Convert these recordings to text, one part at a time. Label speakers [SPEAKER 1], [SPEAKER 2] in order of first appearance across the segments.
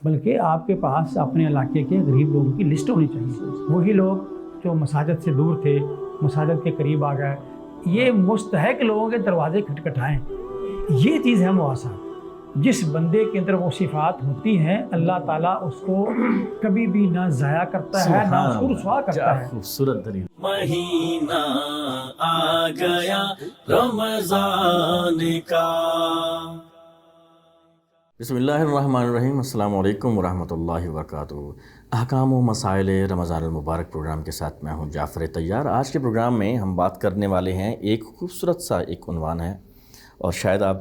[SPEAKER 1] بلکہ آپ کے پاس اپنے علاقے کے غریب لوگوں کی لسٹ ہونی چاہیے. وہی لوگ جو مساجد سے دور تھے مساجد کے قریب آ گئے, یہ مستحق لوگوں کے دروازے کھٹکھٹائیں. یہ چیز ہے مواسات. جس بندے کے اندر وہ صفات ہوتی ہیں اللہ تعالیٰ اس کو کبھی بھی نہ ضائع کرتا ہے نہ اس کو رسوا کرتا ہے.
[SPEAKER 2] خوبصورت دلیل.
[SPEAKER 3] مہینہ آ گیا رمضان کا.
[SPEAKER 2] بسم اللہ الرحمن الرحیم. السلام علیکم ورحمۃ اللہ وبرکاتہ. احکام و مسائل رمضان المبارک پروگرام کے ساتھ میں ہوں جعفر طیار. آج کے پروگرام میں ہم بات کرنے والے ہیں ایک خوبصورت سا ایک عنوان ہے اور شاید آپ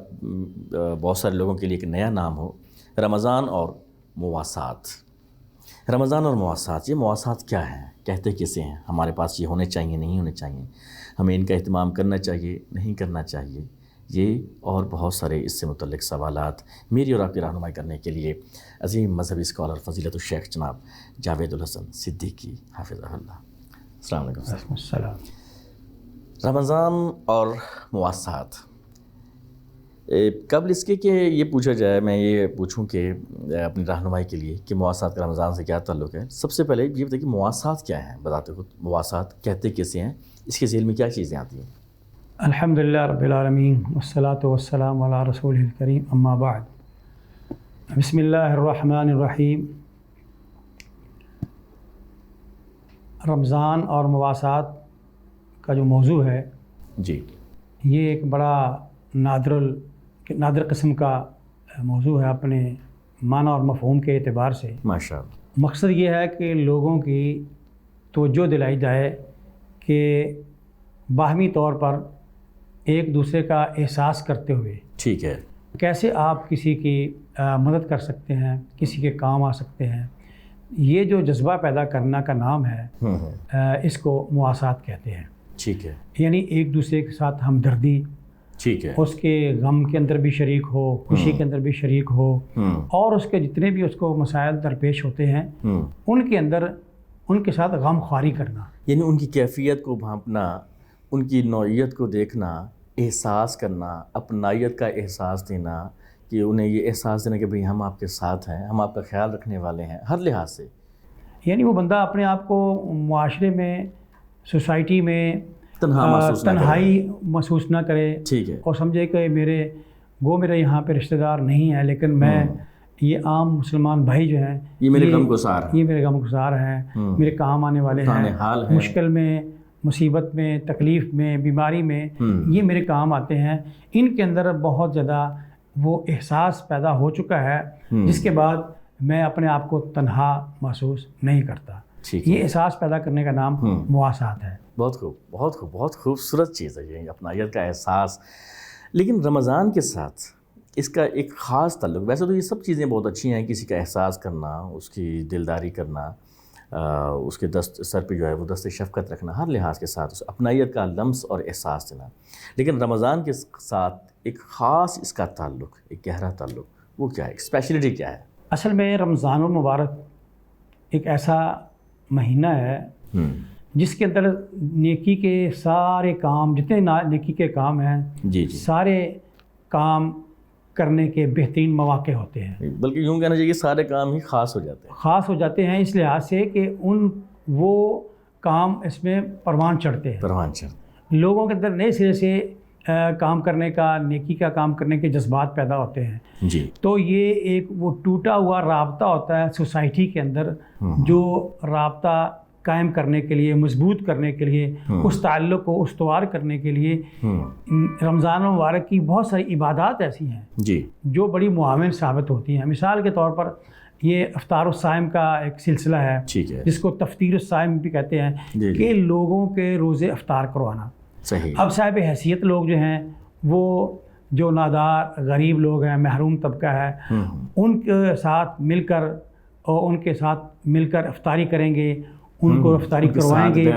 [SPEAKER 2] بہت سارے لوگوں کے لیے ایک نیا نام ہو, رمضان اور مواسات. رمضان اور مواسات, یہ مواسات کیا ہیں, کہتے کسے ہیں, ہمارے پاس یہ ہونے چاہیے نہیں ہونے چاہیے, ہمیں ان کا اہتمام کرنا چاہیے نہیں کرنا چاہیے, یہ اور بہت سارے اس سے متعلق سوالات میری اور آپ کی رہنمائی کرنے کے لیے عظیم مذہبی اسکالر فضیلت الشیخ جناب جاوید الحسن صدیقی حافظہ اللہ. السلام علیکم.
[SPEAKER 1] السلام.
[SPEAKER 2] رمضان اور مواسات. قبل اس کے کہ یہ پوچھا جائے, میں یہ پوچھوں کہ اپنی رہنمائی کے لیے کہ مواسات کا رمضان سے کیا تعلق ہے, سب سے پہلے یہ بتائیے کہ مواسات کیا ہیں بذات خود, مواسات کہتے کیسے ہیں, اس کے ذیل میں کیا چیزیں آتی ہیں؟
[SPEAKER 1] الحمدللہ رب العالمین والصلاة والسلام علی رسول الکریم, اما بعد. بسم اللہ الرحمن الرحیم. رمضان اور مواسات کا جو موضوع ہے
[SPEAKER 2] جی,
[SPEAKER 1] یہ ایک بڑا نادر قسم کا موضوع ہے اپنے معنی اور مفہوم کے اعتبار سے.
[SPEAKER 2] ماشاء اللہ.
[SPEAKER 1] مقصد یہ ہے کہ لوگوں کی توجہ دلائی جائے کہ باہمی طور پر ایک دوسرے کا احساس کرتے ہوئے
[SPEAKER 2] ٹھیک ہے
[SPEAKER 1] کیسے آپ کسی کی مدد کر سکتے ہیں, کسی کے کام آ سکتے ہیں. یہ جو جذبہ پیدا کرنا کا نام ہے اس کو مواسات کہتے ہیں.
[SPEAKER 2] ٹھیک ہے,
[SPEAKER 1] یعنی ایک دوسرے کے ساتھ ہمدردی,
[SPEAKER 2] ٹھیک ہے,
[SPEAKER 1] اس کے غم کے اندر بھی شریک ہو, خوشی کے اندر بھی شریک ہو, اور اس کے جتنے بھی اس کو مسائل درپیش ہوتے ہیں ان کے اندر ان کے ساتھ غم خواری کرنا.
[SPEAKER 2] یعنی ان کی کیفیت کو بھانپنا, ان کی نوعیت کو دیکھنا, احساس کرنا, اپنائیت کا احساس دینا, کہ انہیں یہ احساس دینا کہ بھئی ہم آپ کے ساتھ ہیں, ہم آپ کا خیال رکھنے والے ہیں ہر لحاظ سے.
[SPEAKER 1] یعنی وہ بندہ اپنے آپ کو معاشرے میں, سوسائٹی میں تنہائی محسوس نہ کرے,
[SPEAKER 2] ٹھیک ہے,
[SPEAKER 1] اور سمجھے کہ میرے یہاں پہ رشتہ دار نہیں ہیں, لیکن میں یہ عام مسلمان بھائی جو ہیں
[SPEAKER 2] یہ میرے غم گسار ہیں,
[SPEAKER 1] یہ میرے غم گسار ہیں, میرے کام آنے والے ہیں, مشکل میں, مصیبت میں, تکلیف میں, بیماری میں یہ میرے کام آتے ہیں. ان کے اندر بہت زیادہ وہ احساس پیدا ہو چکا ہے جس کے بعد میں اپنے آپ کو تنہا محسوس نہیں کرتا. یہ احساس پیدا کرنے کا نام مواسات ہے.
[SPEAKER 2] بہت خوب, بہت خوب, بہت خوبصورت چیز ہے یہ اپنائیت کا احساس. لیکن رمضان کے ساتھ اس کا ایک خاص تعلق, ویسے تو یہ سب چیزیں بہت اچھی ہیں, کسی کا احساس کرنا, اس کی دلداری کرنا, اس کے سر پہ جو ہے وہ دست شفقت رکھنا, ہر لحاظ کے ساتھ اس اپنائیت کا لمس اور احساس دینا. لیکن رمضان کے ساتھ ایک خاص اس کا تعلق, ایک گہرا تعلق, وہ کیا ہے, اسپیشلٹی کیا ہے؟
[SPEAKER 1] اصل میں رمضان المبارک ایک ایسا مہینہ ہے جس کے اندر نیکی کے سارے کام, جتنے نیکی کے کام ہیں
[SPEAKER 2] جی
[SPEAKER 1] سارے کام کرنے کے بہترین مواقع ہوتے ہیں.
[SPEAKER 2] بلکہ یوں کہنا چاہیے کہ سارے کام ہی خاص ہو جاتے ہیں اس لحاظ سے کہ وہ کام اس میں پروان چڑھتے ہیں. لوگوں کے اندر نئے سرے سے کام کرنے کا, نیکی کا کام کرنے کے جذبات پیدا ہوتے ہیں. جی,
[SPEAKER 1] تو یہ ایک وہ ٹوٹا ہوا رابطہ ہوتا ہے سوسائٹی کے اندر, جو رابطہ قائم کرنے کے لیے, مضبوط کرنے کے لیے, اس تعلق کو استوار کرنے کے لیے رمضان المبارک کی بہت ساری عبادات ایسی ہیں
[SPEAKER 2] جی
[SPEAKER 1] جو بڑی معاون ثابت ہوتی ہیں. مثال کے طور پر یہ افطار الصائم کا ایک سلسلہ ہے جس کو تفطیر الصائم بھی کہتے ہیں, کہ لوگوں کے روزے افطار کروانا.
[SPEAKER 2] صحیح.
[SPEAKER 1] اب صاحب حیثیت لوگ جو ہیں, وہ جو نادار غریب لوگ ہیں, محروم طبقہ ہے, ان کے ساتھ مل کر اور ان کے ساتھ مل کر افطاری کریں گے, ان کو افطاری کروائیں گے.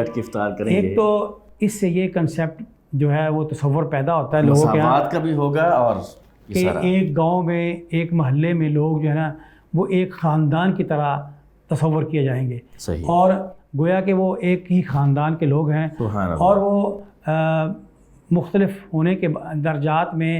[SPEAKER 1] ایک تو اس سے یہ کنسیپٹ جو ہے وہ تصور پیدا ہوتا ہے لوگوں کے
[SPEAKER 2] مساوات کا بھی ہوگا, اور
[SPEAKER 1] کہ ایک گاؤں میں, ایک محلے میں لوگ جو ہے نا وہ ایک خاندان کی طرح تصور کیے جائیں گے.
[SPEAKER 2] صحیح.
[SPEAKER 1] اور گویا کہ وہ ایک ہی خاندان کے لوگ ہیں, اور وہ مختلف ہونے کے درجات میں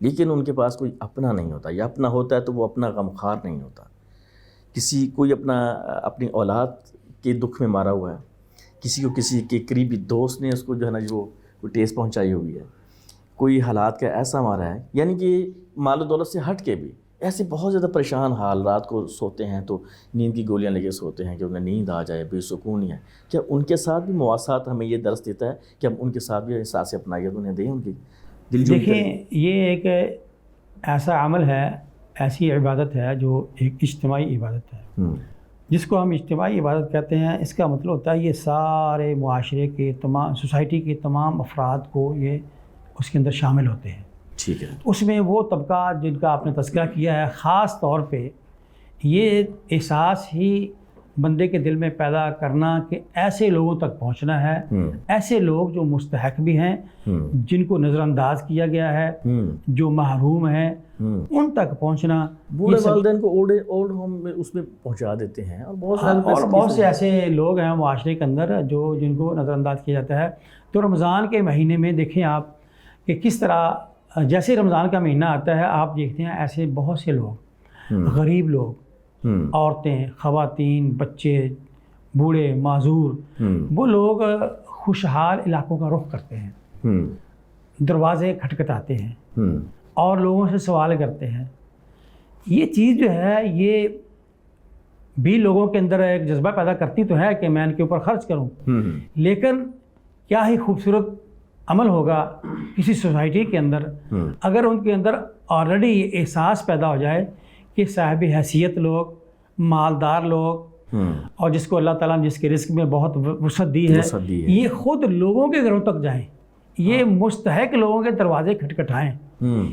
[SPEAKER 2] لیکن ان کے پاس کوئی اپنا نہیں ہوتا، یا اپنا ہوتا ہے تو وہ اپنا غمخوار نہیں ہوتا. کوئی اپنی اولاد کے دکھ میں مارا ہوا ہے، کسی کے قریبی دوست نے اس کو جو ہے نا وہ ٹیس پہنچائی ہوئی ہے، کوئی حالات کا ایسا مارا ہے، یعنی کہ مال و دولت سے ہٹ کے بھی ایسے بہت زیادہ پریشان حال، رات کو سوتے ہیں تو نیند کی گولیاں لے کے سوتے ہیں کہ انہیں نیند آ جائے، بے سکونی ہے. کیا ان کے ساتھ بھی مواسات ہمیں یہ درس دیتا ہے کہ ہم ان کے ساتھ بھی احساس اپنائیت انہیں دیں، ان کی دل جوئی کریں؟
[SPEAKER 1] دیکھیں، یہ ایک ایسا عمل ہے، ایسی عبادت ہے جو ایک اجتماعی عبادت ہے. جس کو ہم اجتماعی عبادت کہتے ہیں، اس کا مطلب ہوتا ہے یہ سارے معاشرے کے سوسائٹی کے تمام افراد کو یہ اس کے اندر شامل ہوتے ہیں.
[SPEAKER 2] ٹھیک ہے.
[SPEAKER 1] اس میں وہ طبقات جن کا آپ نے تذکرہ کیا ہے، خاص طور پہ یہ احساس ہی بندے کے دل میں پیدا کرنا کہ ایسے لوگوں تک پہنچنا ہے، ایسے لوگ جو مستحق بھی ہیں، جن کو نظر انداز کیا گیا ہے، جو محروم ہیں، ان تک پہنچنا.
[SPEAKER 2] بوڑھے والدین کو اولڈ ہوم میں اس میں پہنچا دیتے ہیں، اور
[SPEAKER 1] بہت سے ایسے لوگ ہیں معاشرے کے اندر جن کو نظر انداز کیا جاتا ہے. تو رمضان کے مہینے میں دیکھیں آپ کہ کس طرح جیسے رمضان کا مہینہ آتا ہے، آپ دیکھتے ہیں ایسے بہت سے لوگ، غریب لوگ، عورتیں، خواتین، بچے، بوڑھے، معذور، وہ لوگ خوشحال علاقوں کا رخ کرتے ہیں، دروازے کھٹکھٹاتے ہیں اور لوگوں سے سوال کرتے ہیں. یہ چیز جو ہے یہ بھی لوگوں کے اندر ایک جذبہ پیدا کرتی تو ہے کہ میں ان کے اوپر خرچ کروں، لیکن کیا ہی خوبصورت عمل ہوگا کسی سوسائٹی کے اندر اگر ان کے اندر آلریڈی یہ احساس پیدا ہو جائے کہ صاحب حیثیت لوگ، مالدار لوگ، اور جس کو اللہ تعالیٰ نے جس کے رزق میں بہت وسعت دی ہے، یہ خود لوگوں کے گھروں تک جائیں، یہ مستحق لوگوں کے دروازے کھٹکھٹائیں.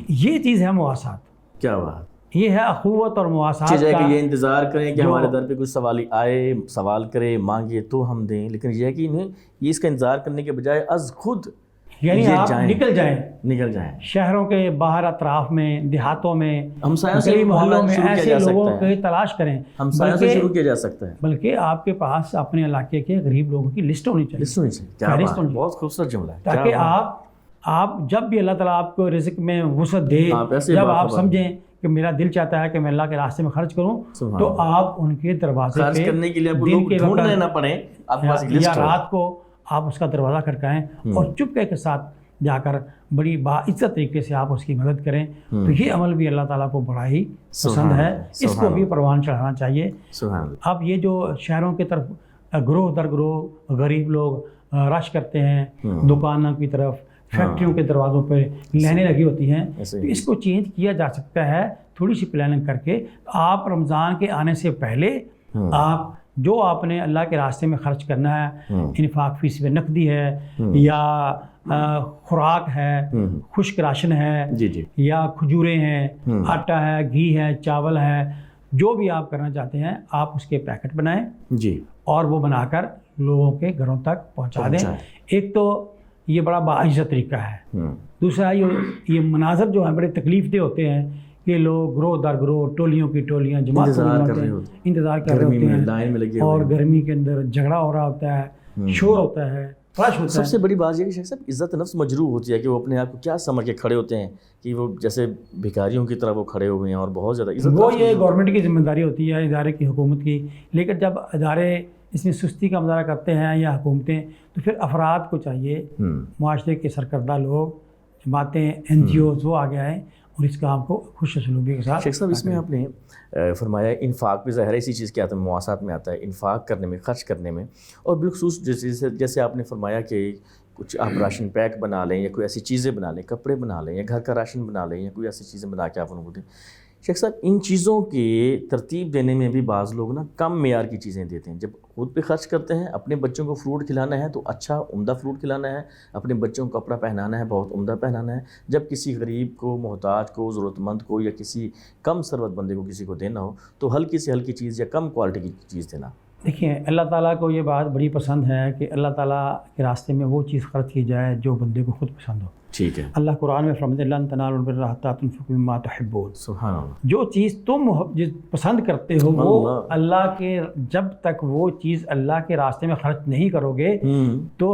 [SPEAKER 1] یہ چیز ہے مواسات.
[SPEAKER 2] کیا بات!
[SPEAKER 1] یہ ہے اخوت اور مواسات
[SPEAKER 2] کا. کہ یہ انتظار کریں کہ ہمارے در پہ کوئی سوالی آئے، سوال کرے، مانگے تو ہم دیں، لیکن یہ ہے کہ یہ اس کا انتظار کرنے کے بجائے از خود
[SPEAKER 1] یعنی آپ نکل جائیں شہروں کے باہر، اطراف میں، دیہاتوں میں، گلی محلوں میں ایسے لوگوں کی تلاش کریں.
[SPEAKER 2] ہمسایوں سے شروع کیا جا سکتا ہے،
[SPEAKER 1] بلکہ آپ کے پاس اپنے علاقے کے غریب لوگوں کی لسٹ ہونی چاہیے.
[SPEAKER 2] بہت خوبصورت جملہ ہے.
[SPEAKER 1] تاکہ آپ جب بھی اللہ تعالیٰ آپ کو رزق میں وسعت دے، جب آپ سمجھیں کہ میرا دل چاہتا ہے کہ میں اللہ کے راستے میں خرچ کروں، تو آپ ان کے دروازے
[SPEAKER 2] خرچ کرنے کے لیے دن کے ڈھونڈنے نہ پڑیں،
[SPEAKER 1] یا رات کو آپ اس کا دروازہ کھٹکائیں اور چپکے کے ساتھ جا کر بڑی باعزت طریقے سے آپ اس کی مدد کریں. تو یہ عمل بھی اللہ تعالیٰ کو بڑا ہی پسند ہے، اس کو بھی پروان چڑھانا چاہیے. اب یہ جو شہروں کی طرف گروہ در گروہ غریب لوگ رش کرتے ہیں، دکانوں کی طرف، فیکٹریوں کے دروازوں پہ لائنیں لگی ہوتی ہیں، تو اس کو چینج کیا جا سکتا ہے تھوڑی سی پلاننگ کر کے. آپ رمضان کے آنے سے پہلے آپ جو آپ نے اللہ کے راستے میں خرچ کرنا ہے، انفاق فی سبیل نقدی ہے، یا خوراک ہے، خشک راشن ہے، یا کھجوریں ہیں، آٹا ہے، گھی ہے، چاول ہے، جو بھی آپ کرنا چاہتے ہیں آپ اس کے پیکٹ بنائیں اور وہ بنا کر لوگوں کے گھروں تک پہنچا دیں. ایک تو یہ بڑا باعزت طریقہ ہے. دوسرا یہ مناظر جو ہیں بڑے تکلیف دہ ہوتے ہیں کہ لوگ گروہ در گروہ، ٹولیوں کی ٹولیاں جماعت انتظار کر رہے ہوتے ہیں، اور گرمی کے اندر جھگڑا ہو رہا ہوتا ہے، شور ہوتا ہے، فلاش ہوتا ہے.
[SPEAKER 2] سب سے بڑی بات یہ کہ شیخ صاحب عزت نفس مجروح ہوتی ہے کہ وہ اپنے آپ کو کیا سمجھ کے کھڑے ہوتے ہیں کہ وہ جیسے بھکاریوں کی طرح وہ کھڑے ہوئے ہیں، اور بہت زیادہ عزت.
[SPEAKER 1] وہ یہ گورنمنٹ کی ذمہ داری ہوتی ہے، ادارے کی، حکومت کی. لیکن جب ادارے اس میں سستی کا مظاہرہ کرتے ہیں یا حکومتیں، تو پھر افراد کو چاہیے، معاشرے کے سرکردہ لوگ، جماعتیں، این جی اوز، وہ آگے آئیں اور اس کام کو خوش اسلوبی کے ساتھ.
[SPEAKER 2] شیخ صاحب اس میں آپ نے فرمایا انفاق بھی ظاہر اسی چیز کے آتا ہے، مواسات میں آتا ہے، انفاق کرنے میں، خرچ کرنے میں. اور بالخصوص جیسے آپ نے فرمایا کہ کچھ آپ راشن پیک بنا لیں، یا کوئی ایسی چیزیں بنا لیں، کپڑے بنا لیں، یا گھر کا راشن بنا لیں، یا کوئی ایسی چیزیں بنا کے آپ ان کو دیں. شیخ صاحب ان چیزوں کی ترتیب دینے میں بھی بعض لوگ نا کم معیار کی چیزیں دیتے ہیں. جب خود پہ خرچ کرتے ہیں، اپنے بچوں کو فروٹ کھلانا ہے تو اچھا عمدہ فروٹ کھلانا ہے، اپنے بچوں کو کپڑا پہنانا ہے بہت عمدہ پہنانا ہے. جب کسی غریب کو، محتاج کو، ضرورت مند کو، یا کسی کم ثروت بندے کو کسی کو دینا ہو تو ہلکی سے ہلکی چیز یا کم کوالٹی کی چیز دینا.
[SPEAKER 1] دیکھیں، اللہ تعالیٰ کو یہ بات بڑی پسند ہے کہ اللہ تعالیٰ کے راستے میں وہ چیز خرچ کی جائے جو بندے کو خود پسند ہو.
[SPEAKER 2] ٹھیک ہے.
[SPEAKER 1] اللہ قرآن میں فرماتے ہیں لن تنالوا البر حتی تنفقوا مما تحبون.
[SPEAKER 2] سبحان اللہ.
[SPEAKER 1] جو چیز تم پسند کرتے ہو وہ اللہ کے، جب تک وہ چیز اللہ کے راستے میں خرچ نہیں کرو گے تو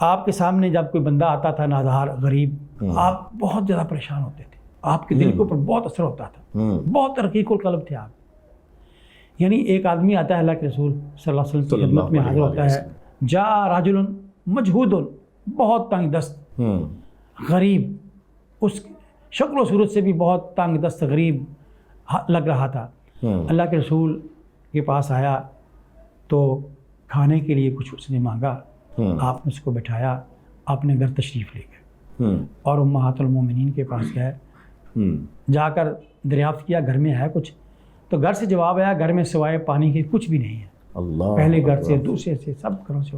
[SPEAKER 1] آپ کے سامنے جب کوئی بندہ آتا تھا نادار غریب، آپ بہت زیادہ پریشان ہوتے تھے، آپ کے دل کے اوپر بہت اثر ہوتا تھا، بہت رقیق القلب تھے آپ۔ یعنی ایک آدمی آتا ہے اللہ کے رسول صلی اللہ علیہ وسلم کی خدمت میں حاضر ہوتا ہے، جا رجل مجہود، بہت تنگ دست غریب، اس شکل و صورت سے بھی بہت تنگ دست غریب لگ رہا تھا۔ اللہ کے رسول کے پاس آیا تو کھانے کے لیے کچھ اس نے مانگا، آپ نے اس کو بٹھایا، اپنے گھر تشریف لے گئے اور امہات المومنین کے پاس گئے، جا کر دریافت کیا گھر میں ہے کچھ، تو گھر سے جواب آیا گھر میں سوائے پانی کے کچھ بھی نہیں ہے۔
[SPEAKER 2] اللہ،
[SPEAKER 1] پہلے گھر سے، دوسرے سے، سب گھروں سے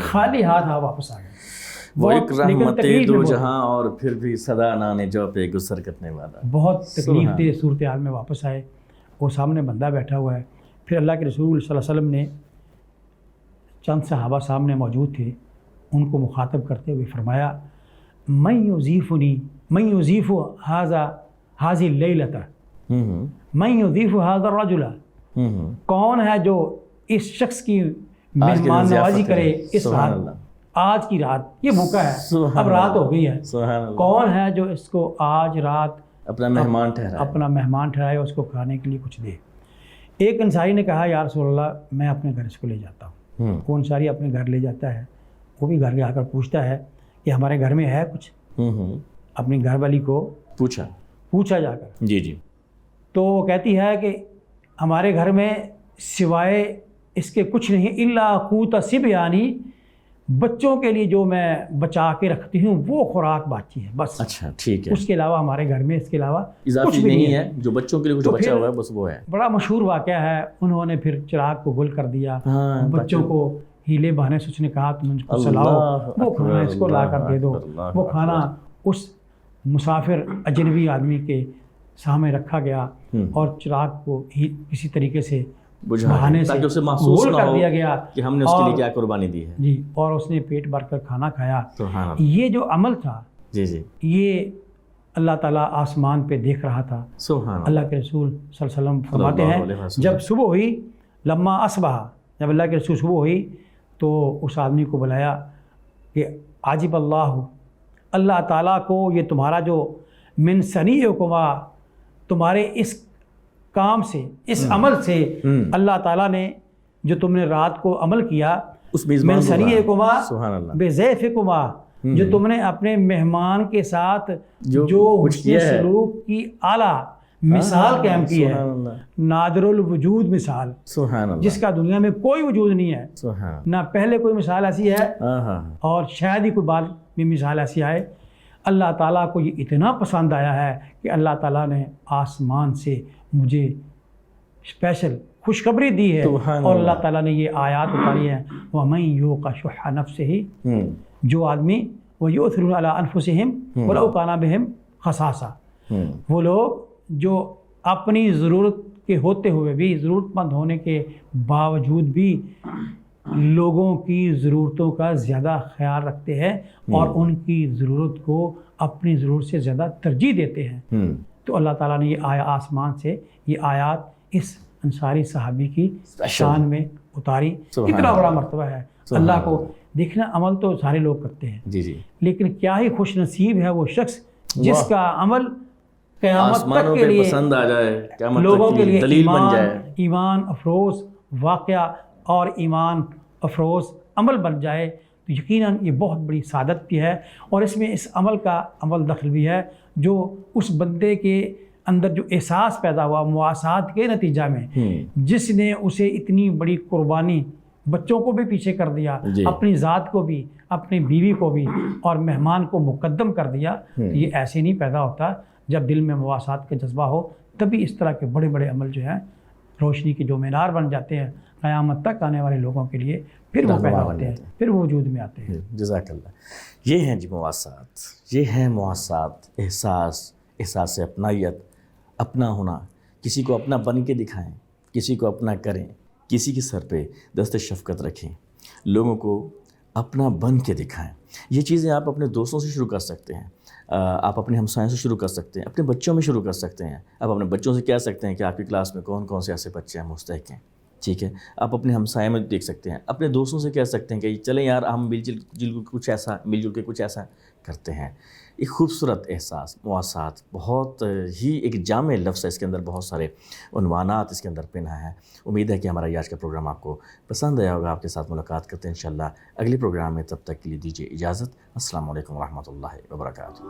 [SPEAKER 1] خالی ہاتھ آپ واپس آ گئے۔
[SPEAKER 2] وہ ایک رحمت دو جہاں اور پھر بھی صدا نانے جو پہ گزر کرنے والا،
[SPEAKER 1] بہت تکلیف دہ صورتحال میں واپس آئے۔ وہ سامنے بندہ بیٹھا ہوا ہے، پھر اللہ کے رسول صلی اللہ علیہ وسلم نے چند صحابہ سامنے موجود تھے، ان کو مخاطب کرتے ہوئے فرمایا من یضیف هذه اللیلۃ، من یضیف هذا الرجل، کون ہے جو اس شخص کی مہمان نوازی کرے اس رات، آج کی رات، یہ بھوکا ہے، اب رات ہو گئی ہے، کون ہے جو اس کو آج رات
[SPEAKER 2] اپنا مہمان ٹھہرائے،
[SPEAKER 1] اس کو کھانے کے لیے کچھ دے۔ ایک انصاری نے کہا یا رسول اللہ میں اپنے گھر اس کو لے جاتا ہوں۔ وہ انصاری اپنے گھر لے جاتا ہے، وہ بھی گھر لے آ کر پوچھتا ہے کہ ہمارے گھر میں ہے کچھ، اپنی گھر والی کو پوچھا جا کر،
[SPEAKER 2] جی،
[SPEAKER 1] تو وہ کہتی ہے کہ ہمارے گھر میں سوائے اس کے کچھ نہیں، الا قوت صبیانی، بچوں کے لیے جو میں بچا کے رکھتی ہوں وہ خوراک باقی ہے بس۔
[SPEAKER 2] اچھا ٹھیک ہے،
[SPEAKER 1] اس کے علاوہ ہمارے گھر میں اس کے علاوہ
[SPEAKER 2] کچھ بھی نہیں ہے، جو بچوں کے لیے کچھ بچا ہوا ہے بس وہ ہے۔
[SPEAKER 1] بڑا مشہور واقعہ ہے، انہوں نے پھر چراغ کو گل کر دیا، بچوں کو ہیلے بہانے سے اس نے کہا تم ان کو سلاؤ، وہ کھانا اس کو لا کر دے دو، وہ کھانا اس مسافر اجنبی آدمی کے سامنے رکھا گیا اور چراغ کو کسی طریقے سے بہانے سے گول کر دیا گیا
[SPEAKER 2] کہ ہم نے اس کے لیے کیا قربانی دی ہے،
[SPEAKER 1] جی، اور اس نے پیٹ بھر کر کھانا کھایا۔ یہ جو عمل تھا
[SPEAKER 2] جی
[SPEAKER 1] یہ اللہ تعالیٰ آسمان پہ دیکھ رہا تھا۔ اللہ کے رسول صلی اللہ علیہ وسلم فرماتے ہیں جب صبح ہوئی، لما اصبح، جب اللہ کے رسول صبح ہوئی تو اس آدمی کو بلایا کہ عجب اللہ تعالیٰ کو یہ تمہارا جو من صنیعکما، تمہارے اس کام سے، اس عمل سے اللہ تعالیٰ نے جو تم نے رات کو عمل کیا، من صنیعکما بضیفکما، جو تم نے اپنے مہمان کے ساتھ جو حسن سلوک کی اعلیٰ مثال قائم کی ہے، نادر الوجود مثال، جس کا دنیا میں کوئی وجود نہیں ہے، نہ پہلے کوئی مثال ایسی ہے اور شاید ہی کوئی بعد میں مثال ایسی آئے۔ اللہ تعالیٰ کو یہ اتنا پسند آیا ہے کہ اللہ تعالیٰ نے آسمان سے مجھے اسپیشل خوشخبری دی ہے، اور اللہ تعالیٰ نے یہ آیات اتاری ہیں وَمَن یُوقَ شُحَّ نَفْسِهِ، جو آدمی وَيُؤْثِرُونَ عَلَىٰ أَنفُسِهِمْ وَلَوْ كَانَ بِهِمْ خَصَاصَةٌ، وہ لوگ جو اپنی ضرورت کے ہوتے ہوئے بھی، ضرورت مند ہونے کے باوجود بھی لوگوں کی ضرورتوں کا زیادہ خیال رکھتے ہیں اور ان کی ضرورت کو اپنی ضرورت سے زیادہ ترجیح دیتے ہیں، تو اللہ تعالیٰ نے یہ آسمان سے یہ آیات اس انصاری صحابی کی شان میں اتاری۔ کتنا بڑا مرتبہ ہے اللہ کو دیکھنا۔ عمل تو سارے لوگ کرتے ہیں، لیکن کیا ہی خوش نصیب ہے وہ شخص جس کا عمل قیامت تک کے لیے
[SPEAKER 2] پسند آ جائے،
[SPEAKER 1] لوگوں کے لیے ایمان افروز واقعہ اور ایمان افروز عمل بن جائے، تو یقیناً یہ بہت بڑی سعادت بھی ہے، اور اس میں اس عمل کا عمل دخل بھی ہے جو اس بندے کے اندر جو احساس پیدا ہوا مواسات کے نتیجہ میں، جس نے اسے اتنی بڑی قربانی، بچوں کو بھی پیچھے کر دیا، اپنی ذات کو بھی، اپنی بیوی کو بھی، اور مہمان کو مقدم کر دیا۔ تو یہ ایسے نہیں پیدا ہوتا، جب دل میں مواسات کا جذبہ ہو تبھی اس طرح کے بڑے بڑے عمل جو ہیں روشنی کے جو مینار بن جاتے ہیں قیامت تک آنے والے لوگوں کے لیے، پھر وہ پیدا ہوتے ہیں، پھر وہ وجود میں آتے ہیں۔
[SPEAKER 2] جزاک اللہ۔ یہ ہیں جی مواسات، یہ ہے مواسات، احساس اپنائیت، اپنا ہونا، کسی کو اپنا بن کے دکھائیں، کسی کو اپنا کریں، کسی کے سر پہ دست شفقت رکھیں، لوگوں کو اپنا بن کے دکھائیں۔ یہ چیزیں آپ اپنے دوستوں سے شروع کر سکتے ہیں، آپ اپنے ہمسایوں سے شروع کر سکتے ہیں، اپنے بچوں میں شروع کر سکتے ہیں۔ آپ اپنے بچوں سے کہہ سکتے ہیں کہ آپ کی کلاس میں کون کون سے ایسے بچے ہیں مستحق ہیں، ٹھیک ہے. آپ اپنے ہمسائے میں دیکھ سکتے ہیں, اپنے دوستوں سے کہہ سکتے ہیں کہ چلیں یار ہم مل جل کے کچھ ایسا کرتے ہیں. ایک خوبصورت احساس, مواسات, بہت ہی ایک جامع لفظ ہے, اس کے اندر بہت سارے عنوانات اس کے اندر پنہا ہے. امید ہے کہ ہمارا یہ آج کا پروگرام آپ کو پسند آیا ہوگا. آپ کے ساتھ ملاقات کرتے ہیں انشاءاللہ اگلے پروگرام میں, تب تک کے لیے دیجیے اجازت. السلام علیکم ورحمۃ اللہ وبرکاتہ.